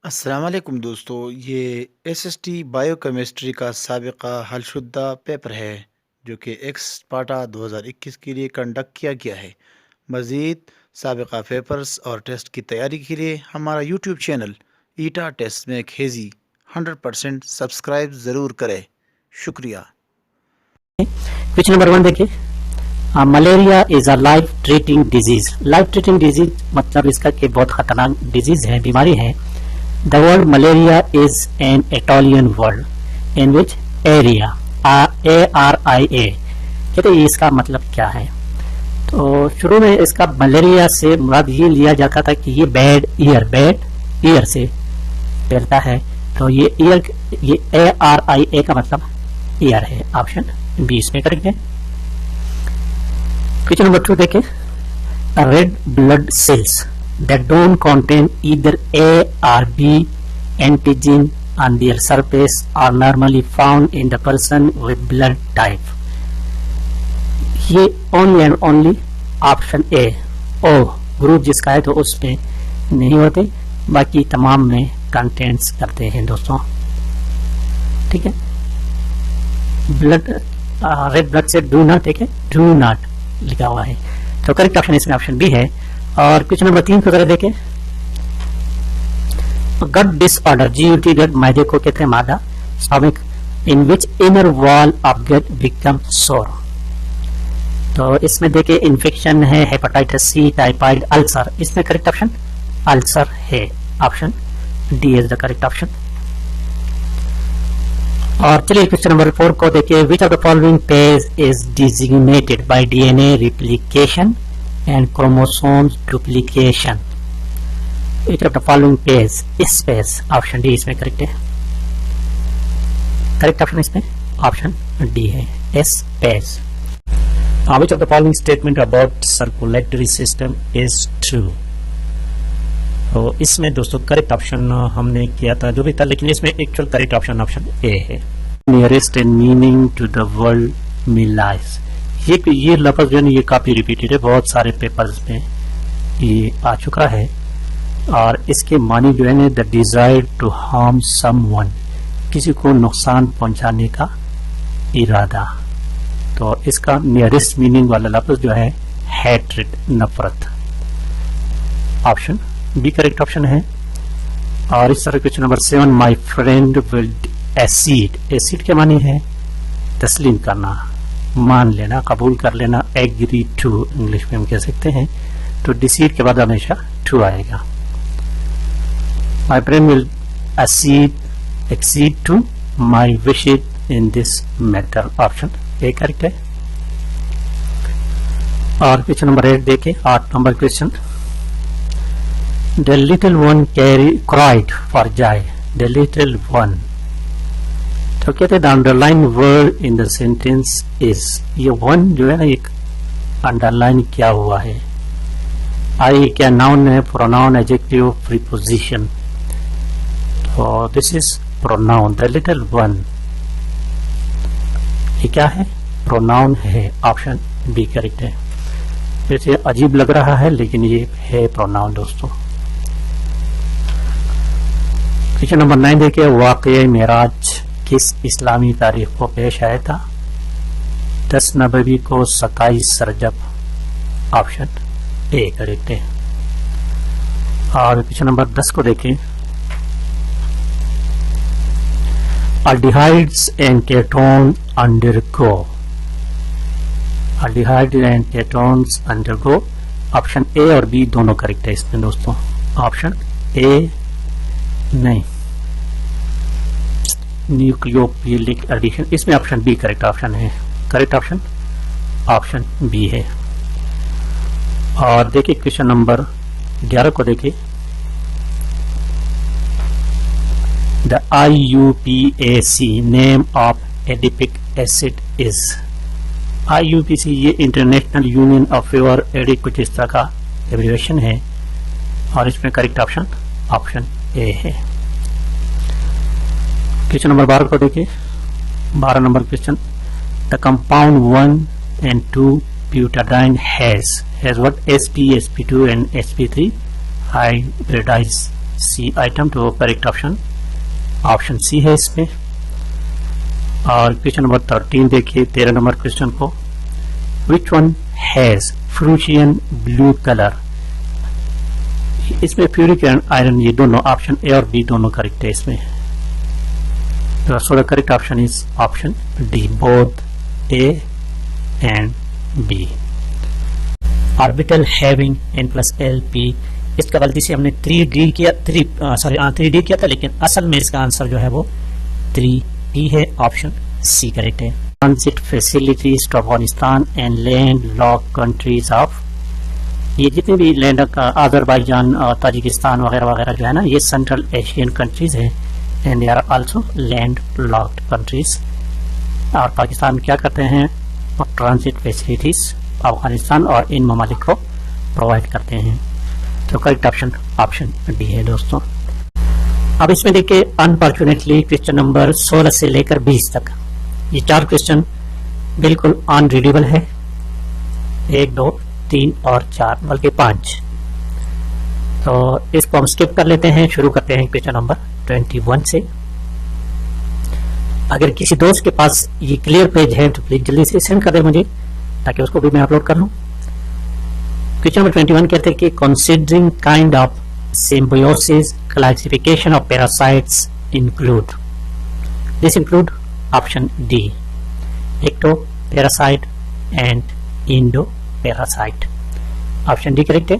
अस्सलाम वालेकुम दोस्तों, ये एसएसटी बायोकेमिस्ट्री का साबिक़ा हलशुदा पेपर है जो कि एक्सपार्टा 2021 के लिए कंडक्ट किया गया है। मज़ीद साबिक़ा पेपर्स और टेस्ट की तैयारी के लिए हमारा यूट्यूब चैनल ईटा टेस्ट में खेजी 100% सब्सक्राइब ज़रूर करें। शुक्रिया। क्वेश्चन नंबर 1 देखिए, malaria is a life treating disease. Life treating disease मतलब इसका कि बहुत खतरनाक डिजीज है, बीमारी है। The word malaria is an Italian word in which area ARIA। कहते हैं इसका मतलब क्या है। तो शुरू में इसका मलेरिया से मुराद ये लिया जाता था कि ये बैड ईयर से फैलता है। तो ये ईयर, ये ARIA का मतलब ईयर है। ऑप्शन बी इसमें करेक्ट है। क्वेश्चन नंबर 2 देखें, red blood cells that don't contain either A or B antigen on their surface are normally found in the person with blood type। ये only and only option A O group जिसका है तो उसमें नहीं होते, बाकी तमाम में कंटेंट्स करते हैं दोस्तों। ठीक है, ब्लड रेड ब्लड से डू नॉट, ठीक है, डू नॉट लिखा हुआ है, तो करेक्ट ऑप्शन इसमें ऑप्शन बी है। और क्वेश्चन नंबर 3 को जरा देखें, गट डिसऑर्डर, GUT गट मैदे को कहते हैं मादा stomach, in which inner wall of gut become sore. तो इसमें देखें इन्फेक्शन है, हेपेटाइटिस सी, टाइफाइड, अल्सर, इसमें करेक्ट ऑप्शन अल्सर है। Option D is the correct option. और चलिए क्वेश्चन नंबर 4 को देखिए, which of the following page is designated by DNA replication and chromosomes duplication। which of the following page space, option D इसमें correct है। Correct option इसमें option D है, space. which of the following statement about circulatory system is true। तो इसमें दोस्तों correct option हमने किया था जो भी था, लेकिन इसमें actual correct option option A है। Nearest and meaning to the world मिलाइज, ये लफ्ज जो है ये काफी रिपीटेड है, बहुत सारे पेपर्स में ये आ चुका है। और इसके मानी जो है ना, the desire to harm someone, किसी को नुकसान पहुंचाने का इरादा। तो इसका नियरेस्ट मीनिंग वाला लफ्ज जो है हैट्रेड, नफरत। ऑप्शन बी करेक्ट ऑप्शन है। और इस तरह question number 7, my friend will acid, acid के मानी है तस्लीम करना, मान लेना, कबूल कर लेना, एग्री टू इंग्लिश में हम कह सकते हैं। तो डिसीड के बाद हमेशा टू आएगा। My friend will accede to my wishes in this matter. Option A correct है। और क्वेश्चन नंबर 8 देखें, 8 number question, the little one cried for joy, the little one. तो कहते हैं the underline word in the sentence is, ये one जो है ना एक अंडरलाइन किया हुआ है। आई क्या नाउन है, प्रोनाउन, एडजेक्टिव, प्रीपोजिशन। तो this is pronoun, the little one ये क्या है, प्रोनाउन है। ऑप्शन बी करेक्ट है। वैसे अजीब लग रहा है लेकिन ये है प्रोनाउन दोस्तों। क्वेश्चन नंबर 9 देखिए, वाक़या मेराज किस इस्लामी तारीख को पेश आया था। 10 नबवी को 27 रजब। ऑप्शन ए करेक्ट है। और क्वेश्चन नंबर 10 को देखें, aldehydes and ketone undergo, aldehydes and ketones undergo। Option A और बी दोनों करेक्ट है इसमें दोस्तों। ऑप्शन ए नहीं, न्यूक्लियोफिलिक एडिशन, इसमें ऑप्शन बी करेक्ट ऑप्शन है। करेक्ट ऑप्शन ऑप्शन बी है। और देखिए क्वेश्चन नंबर 11 को देखिए, the IUPAC name of adipic acid is. IUPAC ये international union of pure edict कुछ इस तरह का एब्रिविएशन है। और इसमें करेक्ट ऑप्शन ऑप्शन ए है। क्वेश्चन नंबर 12 को देखिए, 12 number question, the compound 1 and 2 butadiene has what, sp, sp2 and sp3 hybridized C item, तो करेक्ट ऑप्शन सी है इसमें। और क्वेश्चन नंबर 13 देखिए, 13 नंबर क्वेश्चन को, which one has Prussian blue colour. इसमें फ्यूरिक आयरन, ये दोनों ऑप्शन ए और बी दोनों करेक्ट है इसमें। So the correct option is option D, both A and B. Orbital having n+l_p, इसका गलती से हमने 3D किया, 3D किया था, लेकिन असल में इसका आंसर जो है वो 3E है, ऑप्शन सी करेक्ट है। Transit facilities to Afghanistan and land lock countries of, ये जितने भी लैंड, अजरबैजान और ताजिकिस्तान वगैरह वगैरह जो है ना, ये सेंट्रल एशियन कंट्रीज हैं and they are also land locked countries. और पाकिस्तान क्या करते हैं, और ट्रांजिट फैसिलिटीज अफगानिस्तान और इन ममालिक को प्रोवाइड करते हैं। तो करेक्ट ऑप्शन डी है दोस्तों। अब इसमें देखिए, अनफॉर्चुनेटली क्वेश्चन नंबर 16 से लेकर 20 तक ये 4 क्वेश्चन बिल्कुल अनरीडेबल है, 1, 2, 3 और 4, बल्कि 5। तो इसको हम स्किप कर लेते हैं, शुरू करते हैं क्वेश्चन नंबर 21 से। अगर किसी दोस्त के पास ये क्लियर पेज है तो प्लीज जल्दी से सेंड कर दे मुझे, ताकि उसको भी मैं अपलोड कर लूँ। क्वेश्चन नंबर 21 कहते हैं कि considering kind of symbiosis classification of parasites include, this include option D, ecto parasite and endo parasite, option D correct है।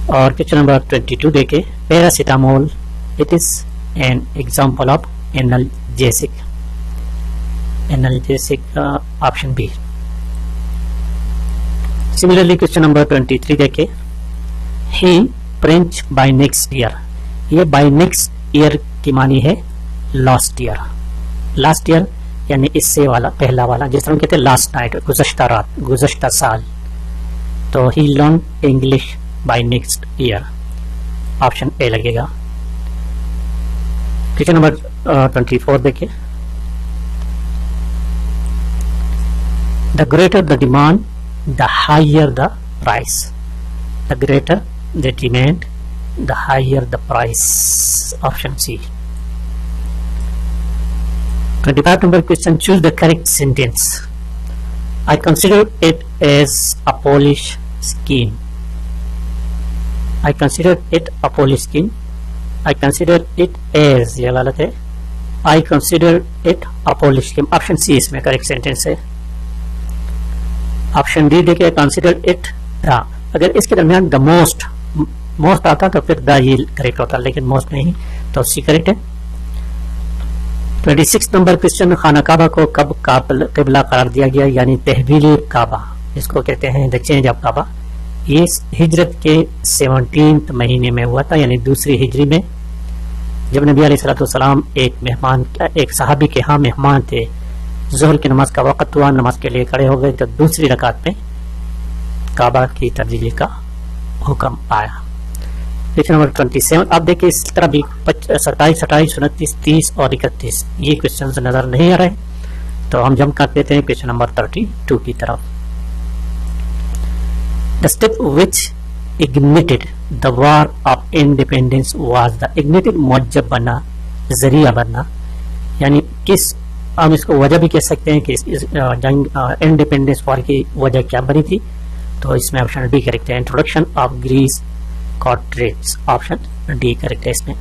और क्वेश्चन नंबर 22 देखे, paracetamol it is an example of analgesic, option B. Similarly question number 23 देखे, he French by next year, ये by next year की मानी है last year, last year यानी इससे वाला, पहला वाला, जिस तरह कहते हैं लास्ट नाइट, गुज़श्ता रात, गुज़श्ता साल। तो he learn English by next year, option A लगेगा। क्वेश्चन नंबर 24 देखिए, the greater the demand the higher the price, the greater the demand the higher the price, option C। 25 number question, choose the correct sentence। I consider it as a Polish scheme, I consider it a Polish scheme, I consider it as, ये गलत है, I consider it a Polish scheme, option C इसमें correct sentence है। Option D देखिए, consider it the, अगर इसके दरमियान the most आता तो फिर द ये करेक्ट होता, लेकिन मोस्ट नहीं, तो सी करेक्ट है। 26 नंबर क्वेश्चन, खाना काबा को कब किबला करार दिया गया, यानी तहवील काबा, इसको कहते हैं द चेंज ऑफ काबा। ये हिजरत के 17 महीने में हुआ था, यानी दूसरी हिजरी में, जब नबी अलैहिस्सलाम एक सहाबी के यहाँ मेहमान थे, ज़ोहर की नमाज का वक़्त हुआ, नमाज के लिए खड़े हो गए, तो दूसरी रकात में काबा की तब्दीली का हुक्म आया। क्वेश्चन नंबर 27, आप देखिए इस तरह भी 27, 28, 29, 30 और 31 ये क्वेश्चन नजर नहीं आ रहे, तो हम जम कर देते हैं क्वेश्चन नंबर 32 की तरफ। The step which ignited the war of independence was the, ignited मुअज्जब बनना, जरिया बनना, यानी किस, हम इसको वजह भी कह सकते हैं कि इस जंग इंडिपेंडेंस वॉर की वजह क्या बनी थी, तो इसमें ऑप्शन डी करेक्ट है, introduction of greased cartridges, option D correct है इसमें।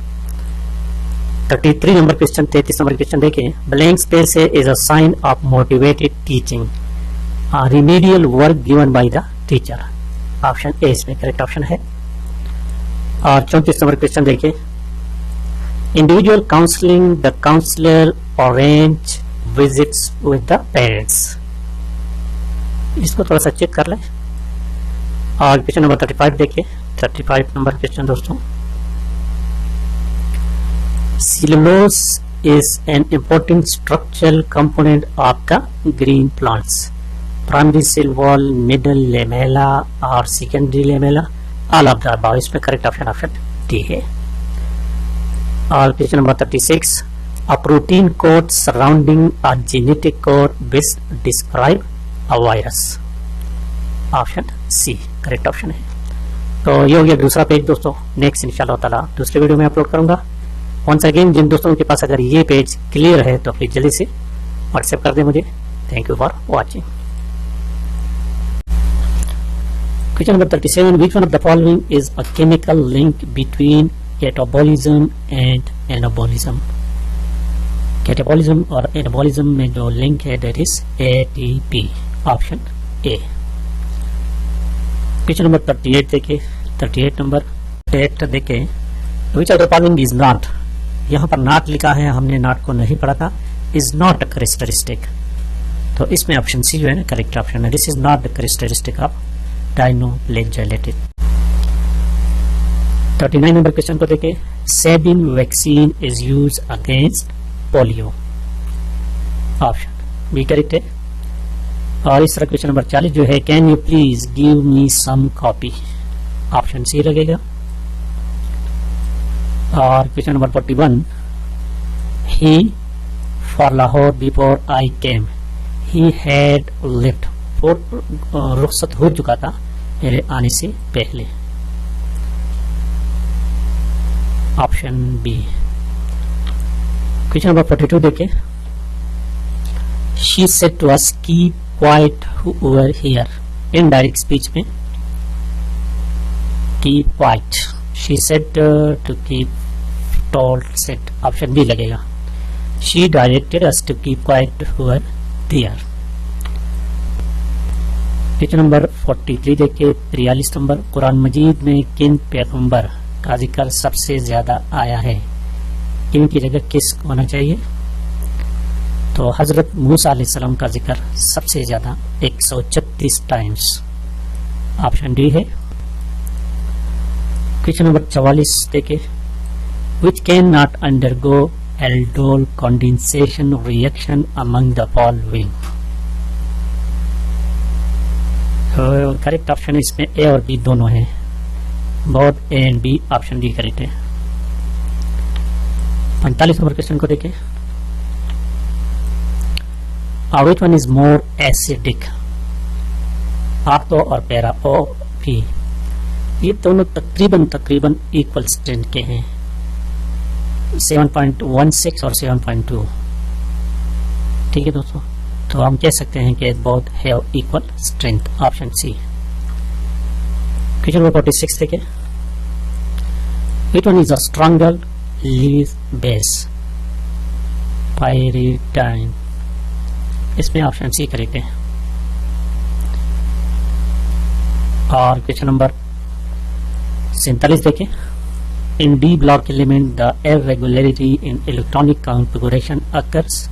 33 नंबर क्वेश्चन, 33 नंबर क्वेश्चन देखें, blank space is a sign of motivated teaching, remedial work given by the teacher, option A इसमें करेक्ट ऑप्शन है। और 34 number question देखिए, individual counselling, the counsellor arrange visits with the parents, इसको थोड़ा सा check कर लें। और क्वेश्चन नंबर 35 देखिए, 35 नंबर क्वेश्चन दोस्तों, cellulose is an important structural component of the green plants, primary cell wall, middle lamella और secondary lamella, all of the above, इसमें करेक्ट ऑप्शन डी है। और question number 36, a protein code surrounding a genetic code which describe a virus, option C correct option है। तो ये हो गया दूसरा पेज दोस्तों। नेक्स्ट इंशाल्लाह ताला दूसरे वीडियो में अपलोड करूंगा। वंस अगेन जिन दोस्तों के पास अगर ये पेज क्लियर है तो प्लीज जल्दी से व्हाट्सएप कर दें मुझे। Thank you for watching. Question number 37. Which one of the following is a chemical link between catabolism and anabolism? Catabolism और anabolism में जो लिंक है that is ATP. Option A. Question number 38 देखिए। 38 नंबर 8 देखें। Which of the following is not? यहाँ पर not लिखा है, हमने नॉट को नहीं पढ़ा था। Is not a characteristic. तो इसमें ऑप्शन सी जो है ना करेक्ट ऑप्शन है। This is not the characteristic of dinoflagellated. 39 number question को देखें। Sabin vaccine is use against polio. Option B correct है। और इस तरह क्वेश्चन नंबर 40 जो है, can you please give me some copy. Option C लगेगा। और question number 41, he for Lahore before I came, he had lift, रुखसत हो चुका था मेरे आने से पहले। Option B. क्वेश्चन नंबर 42 देखें। She said to us keep quiet over here. Indirect speech में keep quiet, she said to keep, told said. Option B लगेगा। She directed us to keep quiet over here. Question number 43 देखिए। 43 number, Quran मजीद में किन पैगंबर का जिक्र सबसे ज्यादा आया है? किन की जगह किस होना चाहिए? तो हजरत मूसा अलैहिस्सलाम का जिक्र सबसे ज्यादा 136 टाइम्स। ऑप्शन डी है। क्वेश्चन नंबर 44 देखिए। Which can not undergo aldol condensation reaction among the following. Correct option है इसमें ए और बी दोनों हैं। Both A and B. Option D correct है। 45 नंबर क्वेश्चन को देखें। Which one is more acidic. Ortho और पैरा ओ भी, ये दोनों तकरीबन इक्वल स्ट्रेंथ के हैं। 7.16 और 7.2। ठीक है दोस्तों, तो हम कह सकते हैं कि both have equal strength. Option C. Question number 46 देखें। Which one is a stronger Lewis base. Pyridine. इसमें ऑप्शन सी करेक्ट है। और क्वेश्चन नंबर 47 देखें। In D block element the irregularity in electronic configuration occurs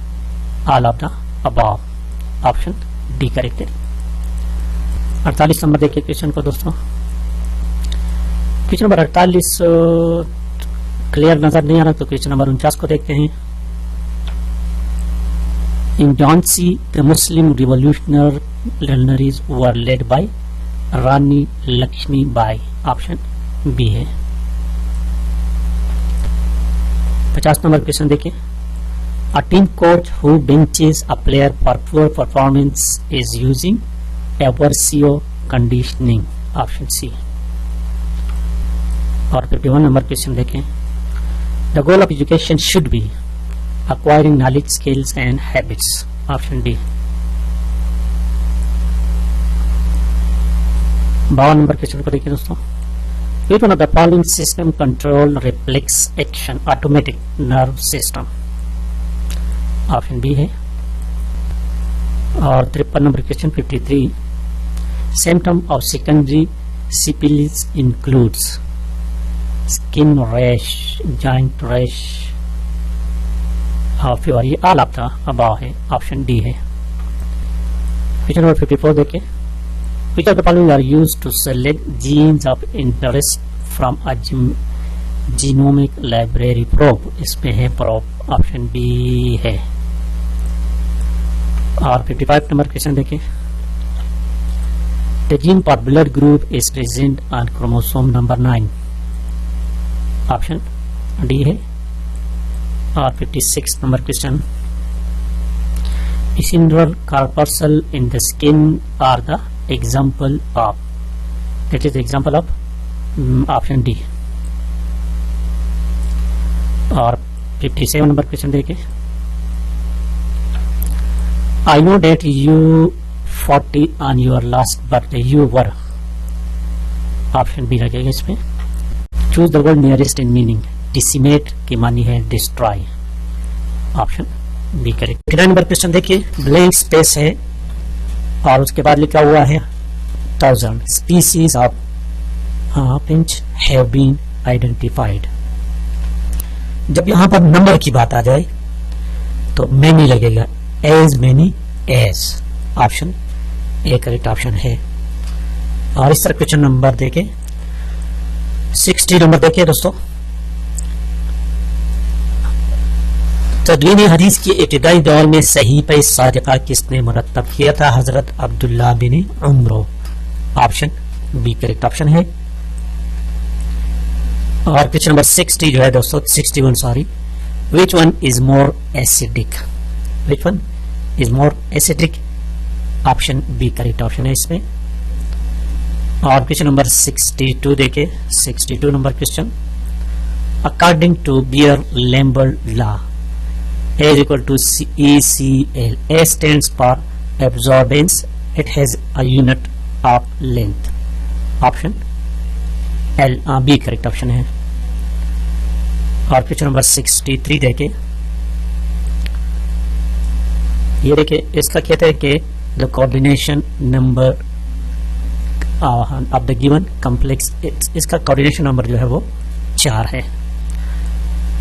all of the above. Option D correct है। 48 number देखिए question को दोस्तों। Question number 48 clear नजर नहीं आ रहा, तो क्वेश्चन नंबर 49 को देखते हैं। In Jhansi the Muslim revolutionaries were led by Rani Lakshmi Bai. Option B है। 50 नंबर क्वेश्चन देखिए। A team coach who benches a player for poor performance is using aversive conditioning. Option C. और 51 नंबर क्वेश्चन देखें। The goal of education should be acquiring knowledge, skills and habits. Option D. 52 number question को देखिए दोस्तों। Which one of the following system control reflex action automatic nerve system? Option B है। और 53 number question 53। Symptom of secondary syphilis includes skin rash, joint rash, fever. ये all of the above है। Option D है। Question number 54 देखें। Which of the following are used to select genes of interest from a genomic library probe. इसमें है probe. Option B है। और 55 number question देखें। The gene for blood group is present on chromosome number 9। Option D है। और 56 number question. Cinder corpuscle in the skin are the example of, that is the example of option D. और 57 number question देखिए, I know that you 40 on your last birthday, you were, option B लगेगा इसमें। Choose the word nearest in meaning, decimate की मानी है destroy, option B correct. 59 number question देखिए, blank space है और उसके बाद लिखा हुआ है 1000 species of finch have been identified. जब यहां पर नंबर की बात आ जाए तो मैनी लगेगा, as many as, option A correct option है। और इस तरह क्वेश्चन नंबर देखे 60 नंबर देखिए दोस्तों, तदवीन हदीस की इब्तिदाई दौर में सहीफ़े सादिक़ा किसने मुरत्तब किया था? हजरत Abdullah bin Umar, option B correct option है। और क्वेश्चन नंबर 60 जो है दोस्तों, 61 sorry, which one is more acidic, which one is more acidic, option B correct option है इसमें। और क्वेश्चन नंबर 62 देखे, 62 number question, according to Beer Lambert law A is equal to ECL. A stands for absorbance. It has a unit of length. Option L, B correct option है। और question number 63 देखे, ये देखे, इसका कहते हैं कि the coordination number of the given complex, इसका कोऑर्डिनेशन नंबर जो है वो 4 है।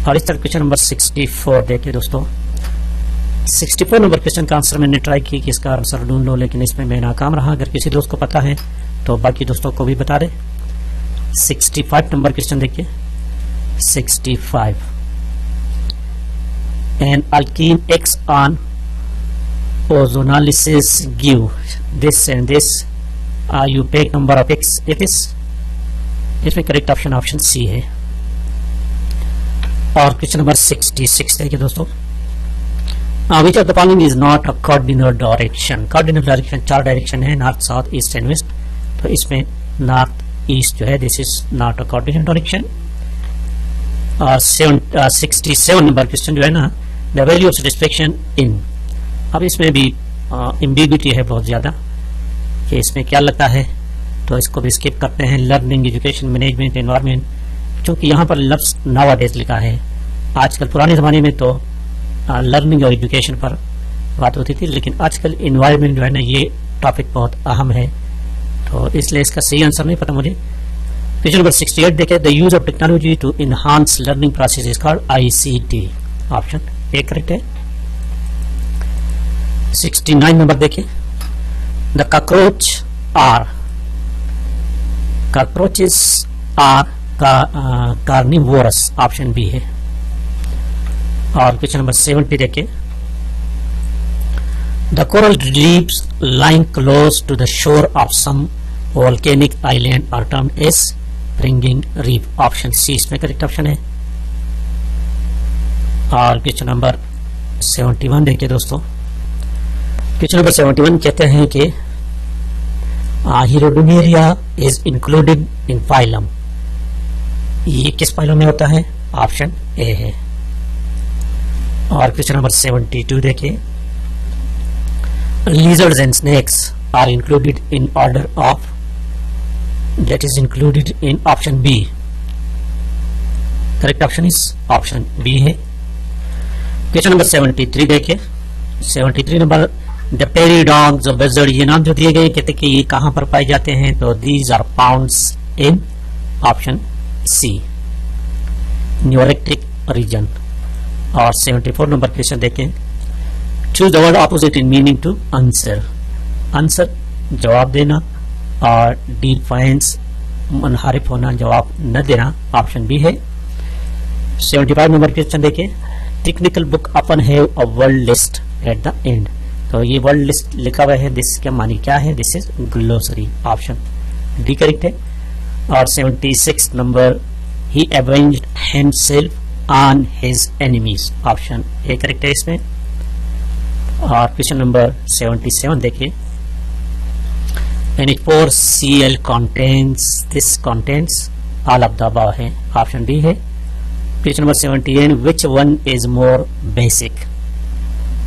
और इस तरह क्वेश्चन नंबर 64 देखिए दोस्तों, 64 नंबर क्वेश्चन का आंसर मैंने ट्राई की कि इसका आंसर ढूंढ लो, लेकिन इसमें मैं नाकाम रहा। अगर किसी दोस्त को पता है तो बाकी दोस्तों को भी बता दे। 65 नंबर क्वेश्चन देखिए, 65, an alkene X on ozonolysis give this and this, you take number of X it is, इसमें करेक्ट ऑप्शन ऑप्शन सी है। और क्वेश्चन नंबर 66 देखिए दोस्तों, which of the following is not a coordinal direction. Coordinal direction 4 direction है, north south east and west, तो इसमें north east जो है this is not a coordinal direction. और 67 नंबर क्वेश्चन जो है ना, द वैल्यू ऑफ सेटिस्फैक्शन इन, अब इसमें भी एम्बिग्यूटी है बहुत ज्यादा कि इसमें क्या लगता है, तो इसको भी स्किप करते हैं। लर्निंग, एजुकेशन, मैनेजमेंट, एनवायरमेंट, क्योंकि यहाँ पर लफ्ज नावाडेज लिखा है। आजकल पुराने ज़माने में तो लर्निंग और एजुकेशन पर बात होती थी, लेकिन आजकल एनवायरनमेंट जो है ना, ये टॉपिक बहुत अहम है, तो इसलिए इसका सही आंसर नहीं पता मुझे। क्वेश्चन नंबर 68 देखें, the use of technology to enhance learning process is called ICT, option A correct है। 69 नंबर देखें, the cockroach are, cockroaches are carnivorous, option B है। और क्वेश्चन नंबर 70 देखें, the coral reefs lying close to the shore of some volcanic island are termed as springing reef, option C इसमें correct option है। और question number 71 देखिए दोस्तों, question number 71 कहते हैं कि हीरोडोनेरिया इज इंक्लूडेड इन फाइलम, ये किस फाइलम में होता है? ऑप्शन ए है। और क्वेश्चन नंबर 72 देखिए, lizards and snakes are included in order of, that is included in option B, correct option is option B है। क्वेश्चन नंबर 73 देखिए, 73 नंबर, द पेरिडॉन्स ऑफ बजर्ड, ये नाम जो दिए गए कहते कि ये कहां पर पाए जाते हैं, तो these are founds in option C, neritic region. और 74 नंबर क्वेश्चन देखें, choose the word opposite in meaning to answer, answer जवाब देना, और डिफाइंस मुनहरिफ होना, जवाब न देना, ऑप्शन बी है। 75 नंबर क्वेश्चन देखें, technical book upon have a word list at the end, तो ये वर्ड लिस्ट लिखा हुआ है, दिस का मानी क्या है? This is glossary, option D correct है। और 76 number, he avenged himself on his enemies, option A correct है इसमें। और क्वेश्चन नंबर 77 देखिए, NH4Cl contains, this contains all of the above है, ऑप्शन डी है। Question number 78, which one is more basic,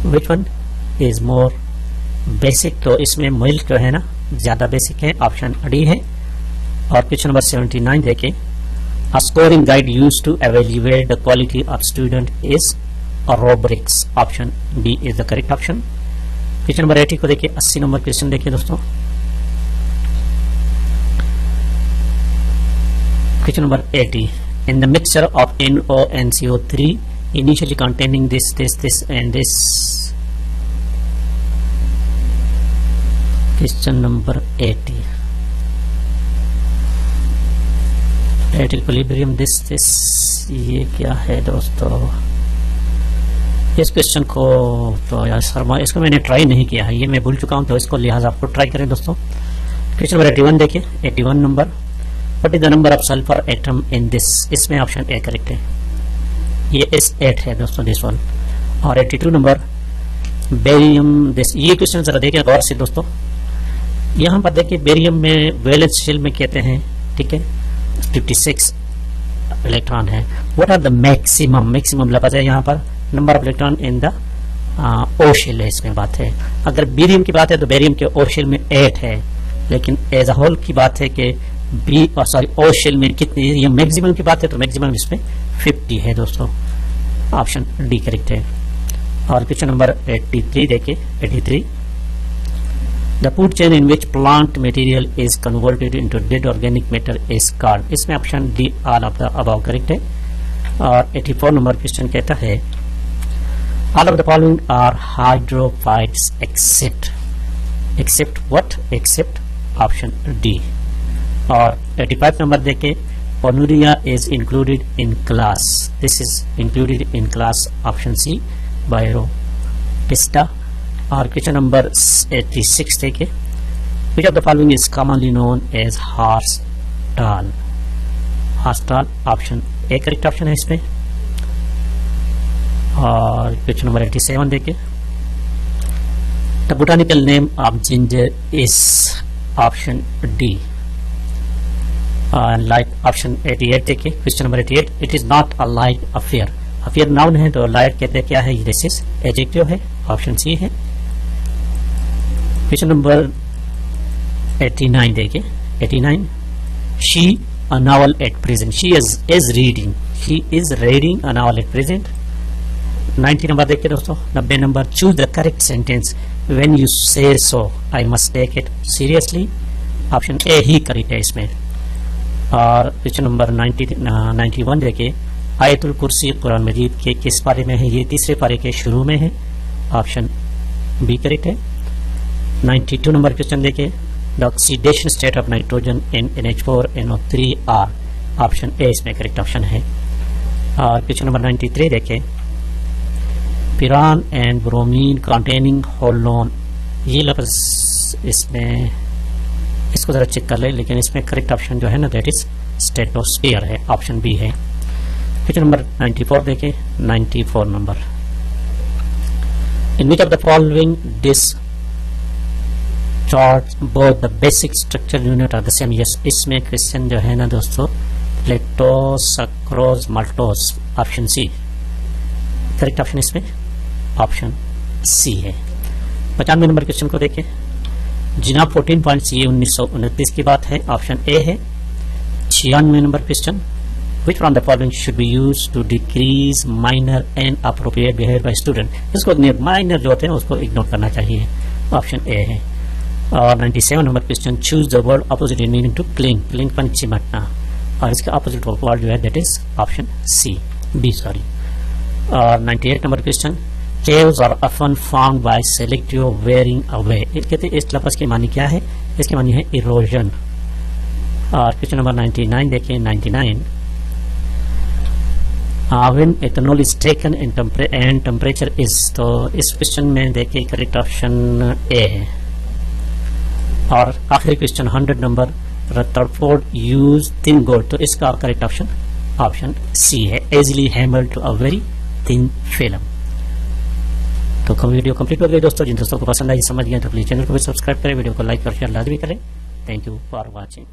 which one is more basic, तो इसमें milk जो है ना ज्यादा बेसिक है, ऑप्शन डी है। और क्वेश्चन नंबर 79 देखें, a scoring guide used to evaluate the quality of student is rubrics, option B is the correct option. Question number 80 को देखिए, 80 नंबर क्वेश्चन देखिए दोस्तों। Question number 80. In the mixture of NO and CO3 initially containing this and this. Question number 80. At equilibrium this ये क्या है दोस्तों? इस question को तो यार शर्मा, इसको मैंने ट्राई नहीं किया है, ये मैं भूल चुका हूँ, तो इसको लिहाजा आपको ट्राई करें दोस्तों। क्वेश्चन नंबर 81 देखिए, 81 number, what is the number of sulphur atom in this, इसमें ऑप्शन ए करेक्ट है, ये S8 है दोस्तों, दिस वन। और 82 नंबर, बेरियम दिस, ये क्वेश्चन जरा देखिए गौर से दोस्तों। यहाँ पर देखिए बेरियम में वैलेंस शेल में कहते हैं, ठीक है, 56 इलेक्ट्रॉन है। व्हाट आर द मैक्सिमम लफज है यहाँ पर, number of electron in the O shell है, इसमें बात है। अगर बेरियम की बात है तो बेरियम के ओ शेल में 8 है, लेकिन एज अ होल की बात है कि ओ शेल में कितनी, ये मैक्सिमम की बात है तो मैक्सिमम इसमें 50 है दोस्तों, ऑप्शन डी करेक्ट है। और क्वेश्चन नंबर 83 देखिए, 83, the food chain in which plant material is converted into dead organic matter is called, इसमें option D all of the above correct है। और 84 नंबर क्वेश्चन कहता है, all of the following are hydrophytes except what, except option D. और 85 number देखे, Anura is included in class, this is included in class, option C बायोपिस्टा। और question number 86 देखे, which of the following is commonly known as horse tail, option A correct option है इसमें। और question number 87 देखे, the botanical name of ginger is, option D. Light, option 88 देखिए, question number 88, it is not a light affair, affair noun है तो light कहते हैं क्या है, दिस इज एडजेक्टिव है, ऑप्शन सी है। क्वेश्चन नंबर 89 देखिए, 89, she a novel at present, she is reading a novel at present. 90 number देखिए दोस्तों, 90 number, choose the correct sentence when you say so I must take it seriously, option A ही करेक्ट है इसमें। और question number 91 देखिए, आयतुल कुर्सी कुरान मजीद के किस पारे में है, ये तीसरे पारे के शुरू में है, ऑप्शन बी करेक्ट है। 92 नंबर क्वेश्चन देखिए, the oxidation state of nitrogen in NH4NO3R, option A इसमें करेक्ट ऑप्शन है। और क्वेश्चन नंबर 93 देखिए, पिरान एंड ब्रोमीन कंटेनिंग होलोन, ये लफ्ज इसमें, इसको जरा चेक कर ले, लेकिन इसमें करेक्ट ऑप्शन जो है ना दैट इज स्ट्रेटोस्फीयर है, ऑप्शन बी है। क्वेश्चन नंबर 94 देखें, 94 number, in which of the following this chart both the basic structure unit are the same, yes, इसमें क्वेश्चन जो है ना दोस्तों, lactose sucrose maltose, option C correct option इसमें, option C है। 95 number question को देखें, जिनाब 14 पॉइंट्स, ये 1929 की बात है, ऑप्शन ए है। 96 number question, which from the following should be used to decrease minor and appropriate behaviour by student, इसको माइनर जो होते हैं उसको इग्नोर करना चाहिए, ऑप्शन ए है। और 97 number question, choose the word opposite in meaning to cling पर चिमटना, और इसका अपोजिट वर्ड जो है that is option C, B sorry. और 98 number question, caves are often formed by selective wearing away, कहते हैं इस लफ्ज की मानी क्या है, इसकी मानी है इरोजन। और क्वेश्चन नंबर 99 देखिए, 99, when ethanol is taken in and temperature is, तो इस क्वेश्चन में देखिए करेक्ट ऑप्शन ए है। और आखिरी question 100 number, Rutherford use thin gold, तो इसका करेक्ट ऑप्शन ऑप्शन सी है, easily handled to a very thin film। तो वीडियो कंप्लीट हो गई दोस्तों, जिन दोस्तों को पसंद आई समझ गए तो प्लीज चैनल को भी सब्सक्राइब करें, वीडियो को लाइक और शेयर लाजमी करें। Thank you for watching.